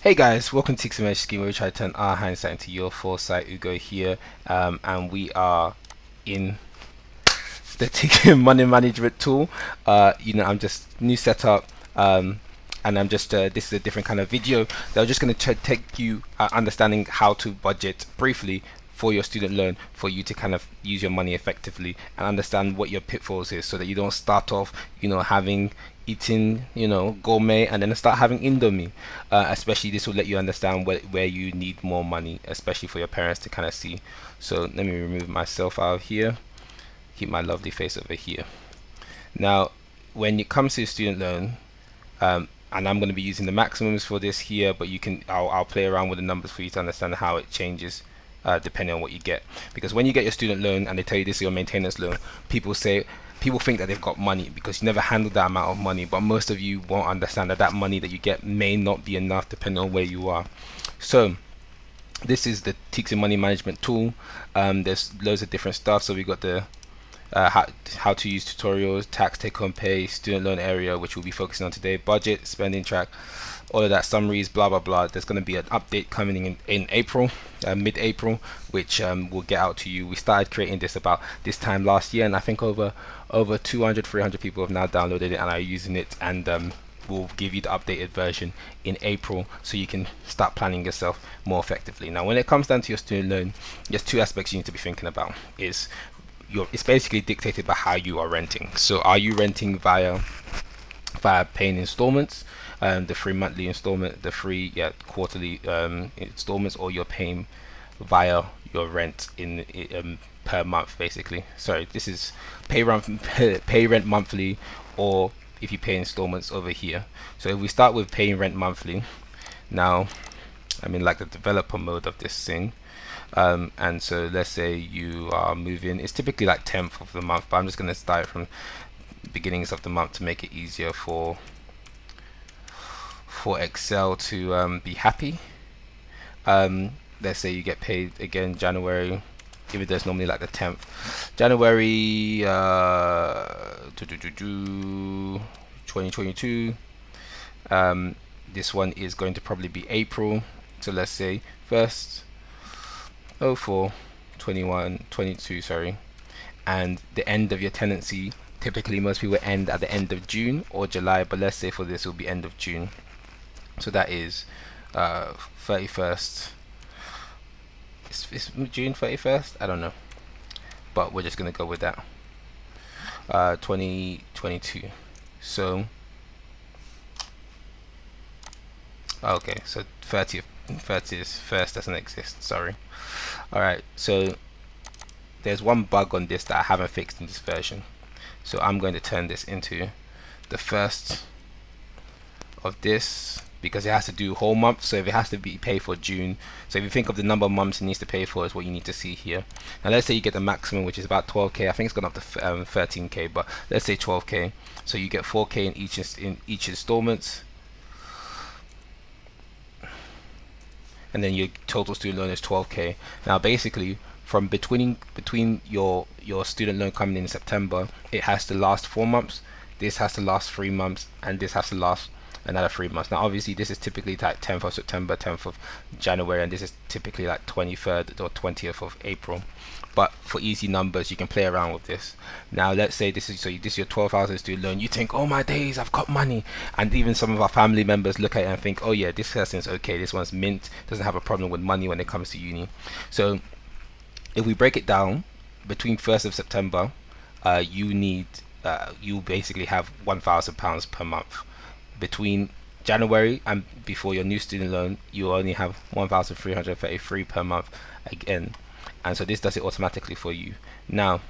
Hey guys, welcome to Tickzon scheme where we try to turn our hindsight into your foresight. Ugo here, and we are in the Tickzon money management tool. I'm just new setup, and I'm just this is a different kind of video. They're just going to take you understanding how to budget briefly for your student loan, for you to kind of use your money effectively and understand what your pitfalls is, so that you don't start off having eating gourmet and then start having indomie. Especially this will let you understand where you need more money, especially for your parents to kind of see. So let me remove myself out of here, keep my lovely face over here. Now when it comes to student loan, and I'm going to be using the maximums for this here, but I'll play around with the numbers for you to understand how it changes depending on what you get. Because when you get your student loan and they tell you this is your maintenance loan, people think that they've got money because you never handled that amount of money, but most of you won't understand that money that you get may not be enough depending on where you are. So this is the Tickzon money management tool. There's loads of different stuff. So we got the how to use tutorials, tax take home pay, student loan area, which we'll be focusing on today, budget, spending track, all of that, summaries, blah blah blah. There's going to be an update coming in April, mid-April, which will get out to you. We started creating this about this time last year, and I think over 200-300 people have now downloaded it and are using it, and we'll give you the updated version in April so you can start planning yourself more effectively. Now when it comes down to your student loan, there's two aspects you need to be thinking about. It's basically dictated by how you are renting. So are you renting via paying installments, the free monthly installment, the free quarterly installments, or you're paying via your rent in per month basically. Sorry, this is pay rent monthly, or if you pay installments over here. So if we start with paying rent monthly, now I'm in like the developer mode of this thing. And so let's say you are moving, it's typically like 10th of the month, but I'm just going to start from beginnings of the month to make it easier for Excel to be happy. Let's say you get paid again January, even though it's normally like the 10th. January 2022. This one is going to probably be April. So let's say 1st 04 21 22, sorry. And the end of your tenancy, typically most people end at the end of June or July, but let's say for this it will be end of June. So that is 31st. Is June 31st? I don't know, but we're just gonna go with that. 2022. So okay, so 30th first doesn't exist, sorry. Alright, so there's one bug on this that I haven't fixed in this version, so I'm going to turn this into the first of this, because it has to do whole month. So if it has to be paid for June, so if you think of the number of months it needs to pay for, is what you need to see here. Now let's say you get the maximum, which is about 12k. I think it's gone up to 13k, but let's say 12k. So you get 4k in each installment, and then your total student loan is 12k. Now basically from between your student loan coming in September, it has to last 4 months, this has to last 3 months, and this has to last another 3 months. Now obviously this is typically like 10th of September, 10th of January, and this is typically like 23rd or 20th of April. But for easy numbers you can play around with this. Now let's say this is your 12,000 student loan. You think, oh my days, I've got money. And even some of our family members look at it and think, oh yeah, this person's okay, this one's mint, doesn't have a problem with money when it comes to uni. So if we break it down, between 1st of September, you basically have £1,000 per month. Between January and before your new student loan, you only have 1,333 per month again. And so this does it automatically for you. Now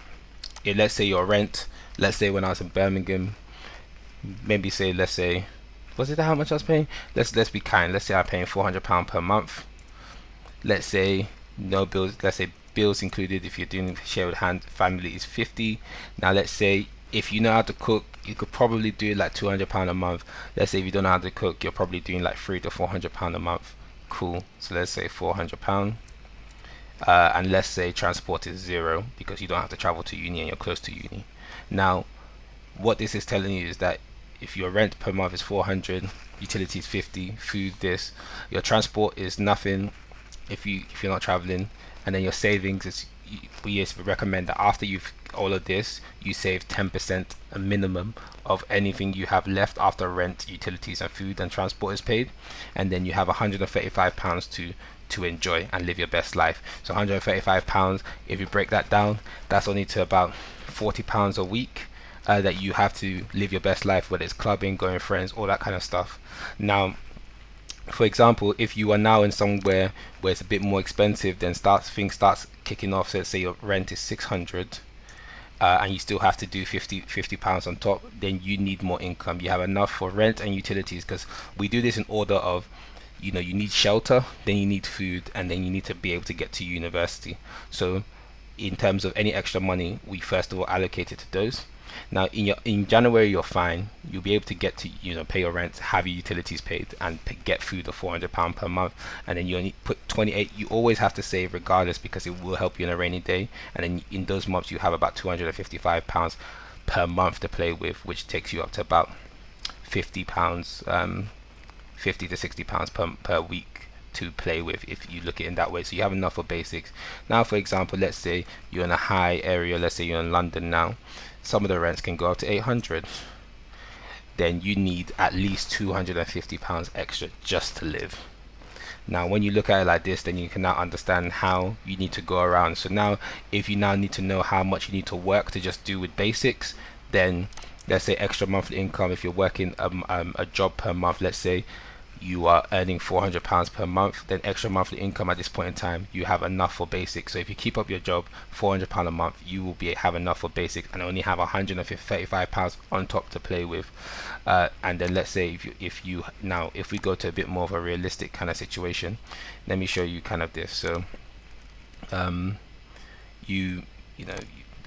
let's say your rent, let's say when I was in Birmingham, maybe say, let's say, was it how much I was paying? Let's be kind, let's say I'm paying £400 per month. Let's say no bills, let's say bills included, if you're doing share with family, is 50. Now let's say if you know how to cook, you could probably do like £200 a month. Let's say if you don't know how to cook, you're probably doing like £300 to £400 a month. Cool. So let's say £400. And let's say transport is 0 because you don't have to travel to uni and you're close to uni. Now what this is telling you is that if your rent per month is 400, utilities 50, food this, your transport is nothing if you're not traveling, and then your savings is, we recommend that after you've all of this, you save 10% a minimum of anything you have left after rent, utilities, and food and transport is paid, and then you have £135 to enjoy and live your best life. So £135, if you break that down, that's only to about £40 a week. That you have to live your best life, whether it's clubbing, going with friends, all that kind of stuff. Now, for example, if you are now in somewhere where it's a bit more expensive, then things starts kicking off. So let's say your rent is 600, and you still have to do 50 pounds on top, then you need more income. You have enough for rent and utilities, because we do this in order of, you know, you need shelter, then you need food, and then you need to be able to get to university. So in terms of any extra money, we first of all allocate it to those. Now in January you're fine. You'll be able to get to, you know, pay your rent, have your utilities paid, and get food of £400 per month. And then you only put 28. You always have to save regardless, because it will help you in a rainy day. And then in those months you have about £255 per month to play with, which takes you up to about £50, 50 to £60 per week to play with, if you look at it in that way. So you have enough for basics. Now, for example, let's say you're in a high area. Let's say you're in London now. Some of the rents can go up to 800. Then you need at least £250 extra just to live. Now, when you look at it like this, then you can now understand how you need to go around. So now, if you now need to know how much you need to work to just do with basics, then let's say extra monthly income. If you're working a job per month, let's say you are earning £400 per month, then extra monthly income at this point in time, you have enough for basics. So if you keep up your job, £400 a month, you will have enough for basics, and only have £135 on top to play with. And then let's say if we go to a bit more of a realistic kind of situation, let me show you kind of this. So you know,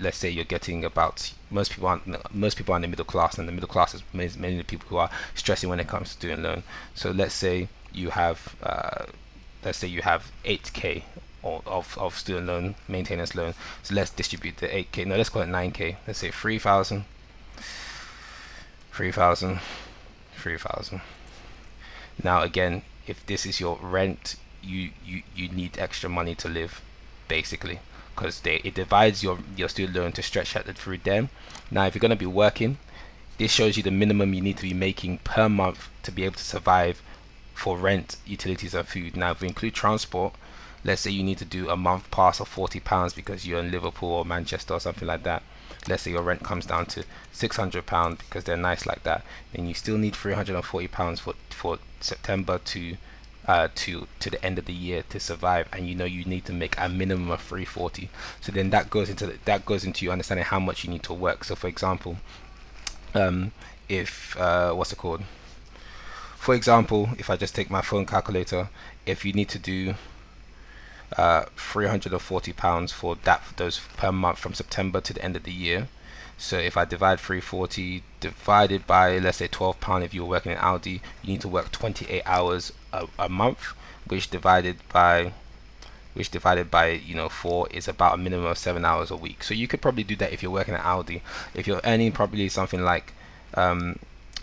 let's say you're getting about, most people are in the middle class, and the middle class is mainly the people who are stressing when it comes to student loan. So let's say you have 8k of student loan, maintenance loan. So let's distribute the 8k, no, let's call it 9k. Let's say 3,000. Now again, if this is your rent, you need extra money to live, basically, because it divides your student loan to stretch out through them. Now, if you're going to be working, this shows you the minimum you need to be making per month to be able to survive for rent, utilities, and food. Now, if we include transport, let's say you need to do a month pass of £40 because you're in Liverpool or Manchester or something like that. Let's say your rent comes down to £600 because they're nice like that. Then you still need £340 for September to the end of the year to survive, and you know you need to make a minimum of 340. So then that goes into you understanding how much you need to work. So for example, if what's it called? For example, if I just take my phone calculator, if you need to do £340 for those per month from September to the end of the year. So if I divide 340 divided by, let's say, £12, if you're working in Aldi, you need to work 28 hours a month, which divided by 4 is about a minimum of 7 hours a week. So you could probably do that if you're working at Aldi. If you're earning probably something like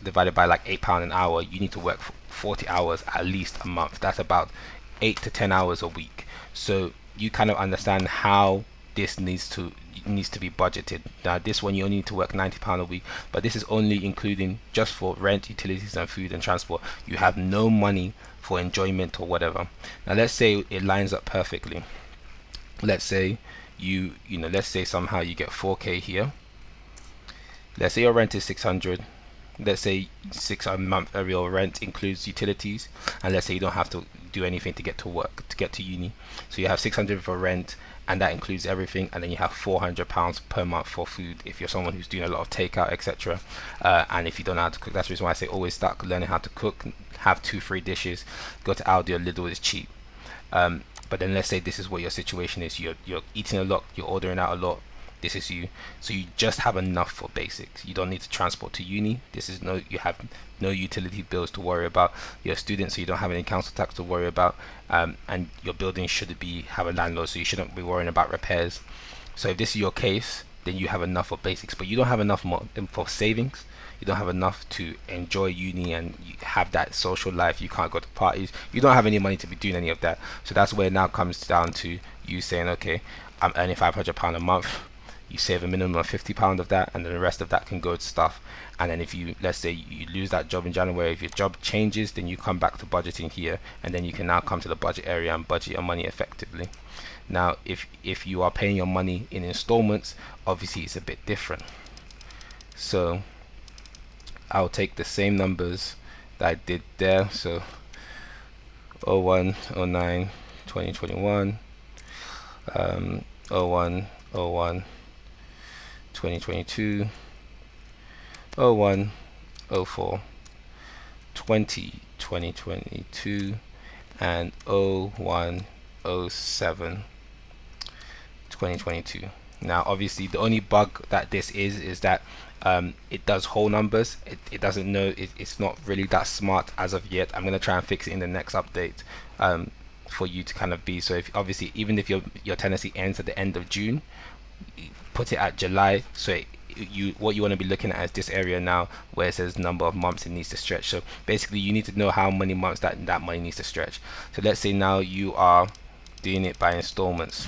divided by like £8 an hour, you need to work 40 hours at least a month. That's about 8 to 10 hours a week. So you kind of understand how this needs to be budgeted. Now this one you only need to work £90 a week, but this is only including just for rent, utilities, and food and transport. You have no money for enjoyment or whatever. Now let's say it lines up perfectly. Let's say let's say somehow you get 4k here. Let's say your rent is 600. Let's say 6 a month of your rent includes utilities, and let's say you don't have to do anything to get to work, to get to uni. So you have 600 for rent, and that includes everything, and then you have £400 per month for food if you're someone who's doing a lot of takeout, etc. And if you don't know how to cook, that's the reason why I say always start learning how to cook. Have 2-3 dishes. Go to Aldi or Lidl, is cheap. But then let's say this is what your situation is. You're eating a lot, you're ordering out a lot. This is you. So you just have enough for basics. You don't need to transport to uni. You have no utility bills to worry about. You're a student, so you don't have any council tax to worry about. And your building should have a landlord, so you shouldn't be worrying about repairs. So if this is your case, then you have enough for basics, but you don't have enough more for savings. you don't have enough to enjoy uni and you have that social life. You can't go to parties, you don't have any money to be doing any of that. So that's where it now comes down to you saying, okay, I'm earning £500 a month. You save a minimum of £50 of that, and then the rest of that can go to stuff. And then if you, let's say you lose that job in January, if your job changes, then you come back to budgeting here, and then you can now come to the budget area and budget your money effectively. Now if you are paying your money in installments, obviously it's a bit different. So I'll take the same numbers that I did there. So 01, 09, 2021, 01, 01, 2022, 01, 04, 2022, and 01, 07, 2022. Now obviously the only bug that this is that it does whole numbers. It doesn't know, it's not really that smart as of yet. I'm going to try and fix it in the next update for you to kind of be, so if obviously even if your tenancy ends at the end of June, put it at July. So what you want to be looking at is this area now where it says number of months it needs to stretch. So basically you need to know how many months that money needs to stretch. So let's say now you are doing it by installments,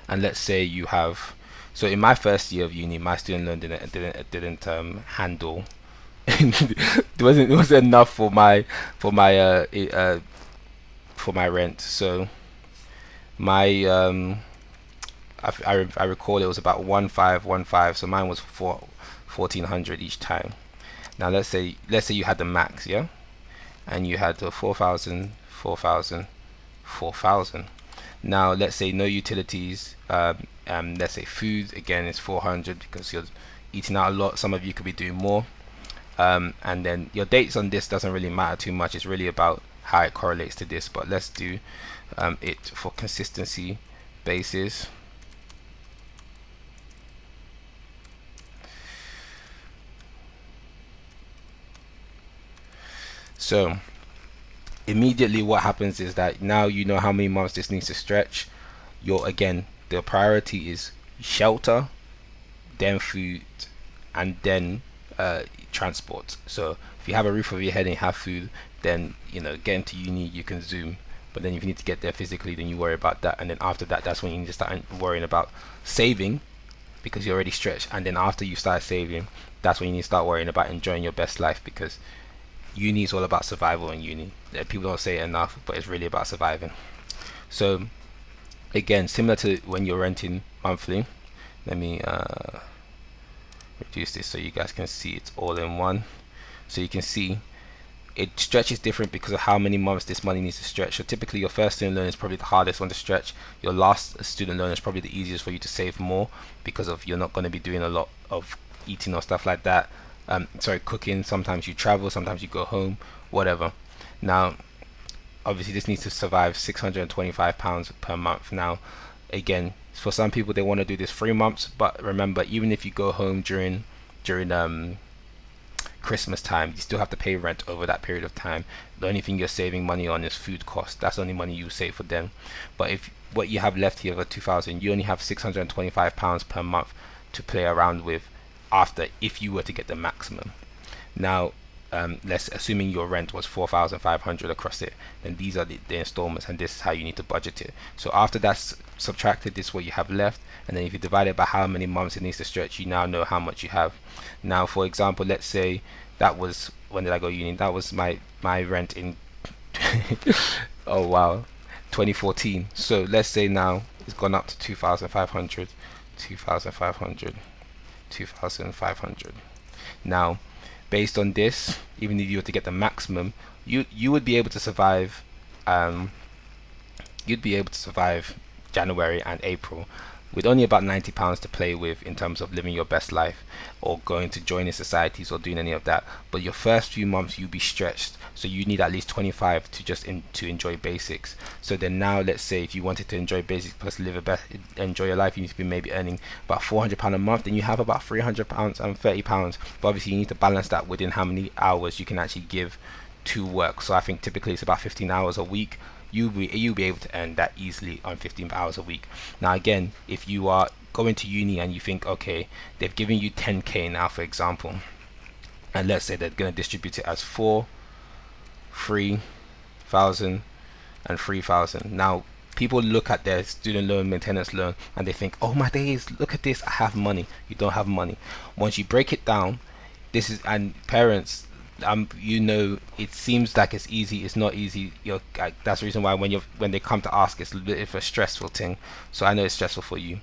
and let's say you have, so in my first year of uni, my student loan didn't handle it wasn't enough for my for my rent. So my I recall it was about 1515, so mine was 1400 each time. Now let's say you had the max, yeah, and you had the 4000, 4000, 4000. Now let's say no utilities, let's say food again is 400 because you're eating out a lot. Some of you could be doing more, and then your dates on this doesn't really matter too much. It's really about how it correlates to this. But let's do it for consistency basis. So immediately what happens is that now you know how many months this needs to stretch. Again, the priority is shelter, then food, and then transport. So if you have a roof over your head and you have food, then getting to uni you can zoom. But then if you need to get there physically, then you worry about that. And then after that, that's when you need to start worrying about saving, because you're already stretched. And then after you start saving, that's when you need to start worrying about enjoying your best life, because uni is all about survival in uni. People don't say it enough, but it's really about surviving. So again, similar to when you're renting monthly, let me reduce this so you guys can see it's all in one. So you can see it stretches different because of how many months this money needs to stretch. So typically your first student loan is probably the hardest one to stretch. Your last student loan is probably the easiest for you to save more, because of you're not going to be doing a lot of eating or stuff like that. Sorry, cooking. Sometimes you travel, sometimes you go home, whatever. Now obviously this needs to survive £625 per month. Now again, for some people they want to do this 3 months, but remember, even if you go home during Christmas time, you still have to pay rent over that period of time. The only thing you're saving money on is food costs. That's the only money you save for them. But if what you have left here for 2000, you only have £625 per month to play around with after, if you were to get the maximum. Now let's assuming your rent was 4500 across it, then these are the installments, and this is how you need to budget it. So after that's subtracted, this is what you have left, and then if you divide it by how many months it needs to stretch, you now know how much you have. Now for example, let's say that was, when did I go uni? That was my rent in oh wow, 2014. So let's say now it's gone up to 2500, 2500, 2500. Now based on this, even if you were to get the maximum, you would be able to survive you'd be able to survive January and April with only about £90 to play with in terms of living your best life or going to joining societies or doing any of that. But your first few months you'll be stretched, so you need at least 25 to just to enjoy basics. So then now let's say if you wanted to enjoy basics plus enjoy your life, you need to be maybe earning about £400 a month, then you have about £300 and £30. But obviously you need to balance that within how many hours you can actually give to work. So I think typically it's about 15 hours a week. You'll be able to earn that easily on 15 hours a week. Now again, if you are going to uni and you think, okay, they've given you 10k now, for example, and let's say they're going to distribute it as 4, 3,000 and 3,000. Now people look at their student loan, maintenance loan, and they think, oh my days, look at this, I have money. You don't have money. Once you break it down, this is, and parents, you know, it seems like it's easy. It's not easy. That's the reason why when they come to ask, it's a bit of a stressful thing. So I know it's stressful for you,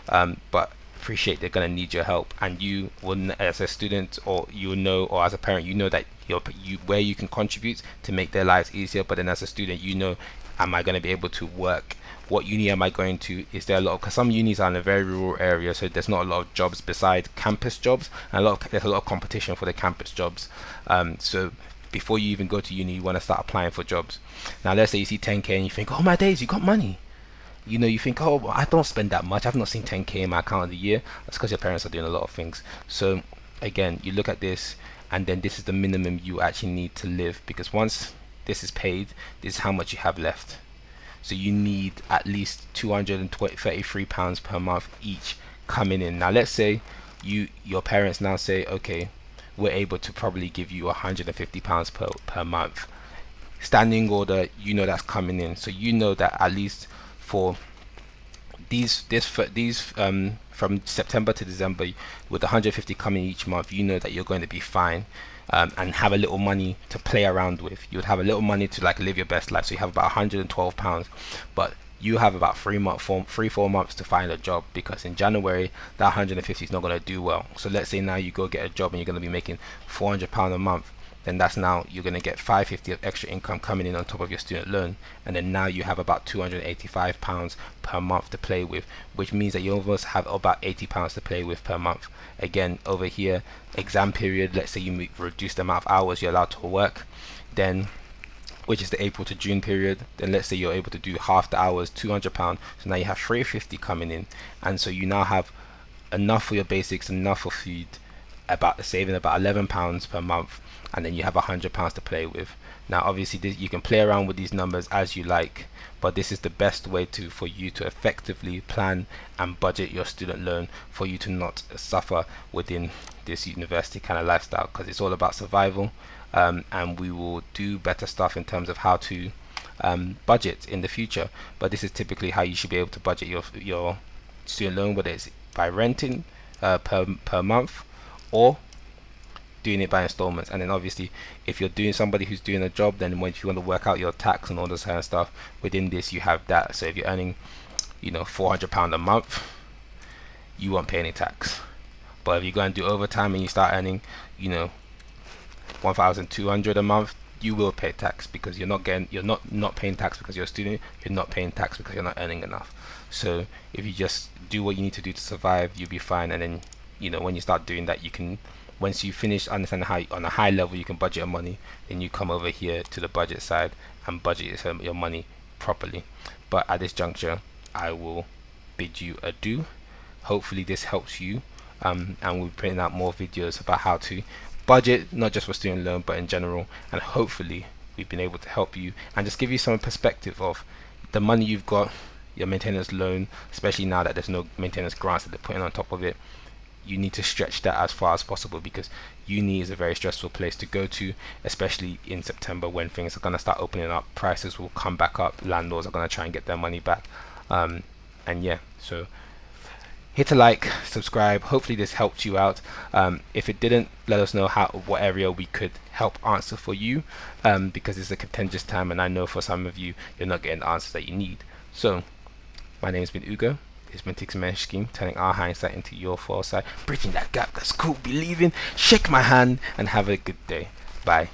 but appreciate they're gonna need your help, and you will, as a student, or you know, or as a parent, you know that where you can contribute to make their lives easier. But then as a student, you know, am I going to be able to work? What uni am I going to? Is there a lot? Because some unis are in a very rural area, so there's not a lot of jobs beside campus jobs, and there's a lot of competition for the campus jobs. So before you even go to uni, you want to start applying for jobs. Now let's say you see 10k and you think, oh my days, you got money. You know, you think, oh, well, I don't spend that much. I've not seen 10k in my account of the year. That's because your parents are doing a lot of things. So again, you look at this, and then this is the minimum you actually need to live, because once this is paid, this is how much you have left. So you need at least £233 per month each coming in. Now let's say your parents now say, okay, we're able to probably give you £150 per month. Standing order, you know that's coming in. So you know that at least for these from September to December, with 150 coming each month, you know that you're going to be fine, and have a little money to play around with. You would have a little money to like live your best life. So you have about £112, but you have about 4 months to find a job, because in January that 150 is not going to do well. So let's say now you go get a job and you're going to be making £400 a month. Then that's now you're going to get £550 of extra income coming in on top of your student loan, and then now you have about £285 per month to play with, which means that you almost have about £80 to play with per month. Again, over here, exam period, let's say you reduce the amount of hours you're allowed to work, then, which is the April to June period, then let's say you're able to do half the hours, £200, so now you have £350 coming in, and so you now have enough for your basics, enough for food, about saving about £11 per month, and then you have £100 to play with. Now obviously you can play around with these numbers as you like, but this is the best way for you to effectively plan and budget your student loan, for you to not suffer within this university kind of lifestyle, because it's all about survival, and we will do better stuff in terms of how to budget in the future. But this is typically how you should be able to budget your student loan, whether it's by renting per month, or doing it by installments. And then obviously if you're doing somebody who's doing a job, then if you want to work out your tax and all this kind of stuff, within this you have that. So if you're earning, you know, £400 a month, you won't pay any tax. But if you go and do overtime and you start earning, you know, 1,200 a month, you will pay tax, because you're not paying tax because you're a student, you're not paying tax because you're not earning enough. So if you just do what you need to do to survive, you'll be fine. And then, you know, when you start doing that, you can, once you finish understanding how on a high level you can budget your money, then you come over here to the budget side and budget your money properly. But at this juncture, I will bid you adieu. Hopefully this helps you, and we'll be putting out more videos about how to budget, not just for student loan but in general, and hopefully we've been able to help you and just give you some perspective of the money you've got, your maintenance loan, especially now that there's no maintenance grants that they're putting on top of it. You need to stretch that as far as possible, because uni is a very stressful place to go to, especially in September when things are going to start opening up, prices will come back up, landlords are going to try and get their money back, and yeah, so hit a like, subscribe. Hopefully this helped you out. If it didn't, let us know what area we could help answer for you, because it's a contentious time and I know for some of you you're not getting the answers that you need. So my name has been Ugo. It's been Tickzon Scheme, turning our hindsight into your foresight, bridging that gap. That's cool. Believing. Shake my hand and have a good day. Bye.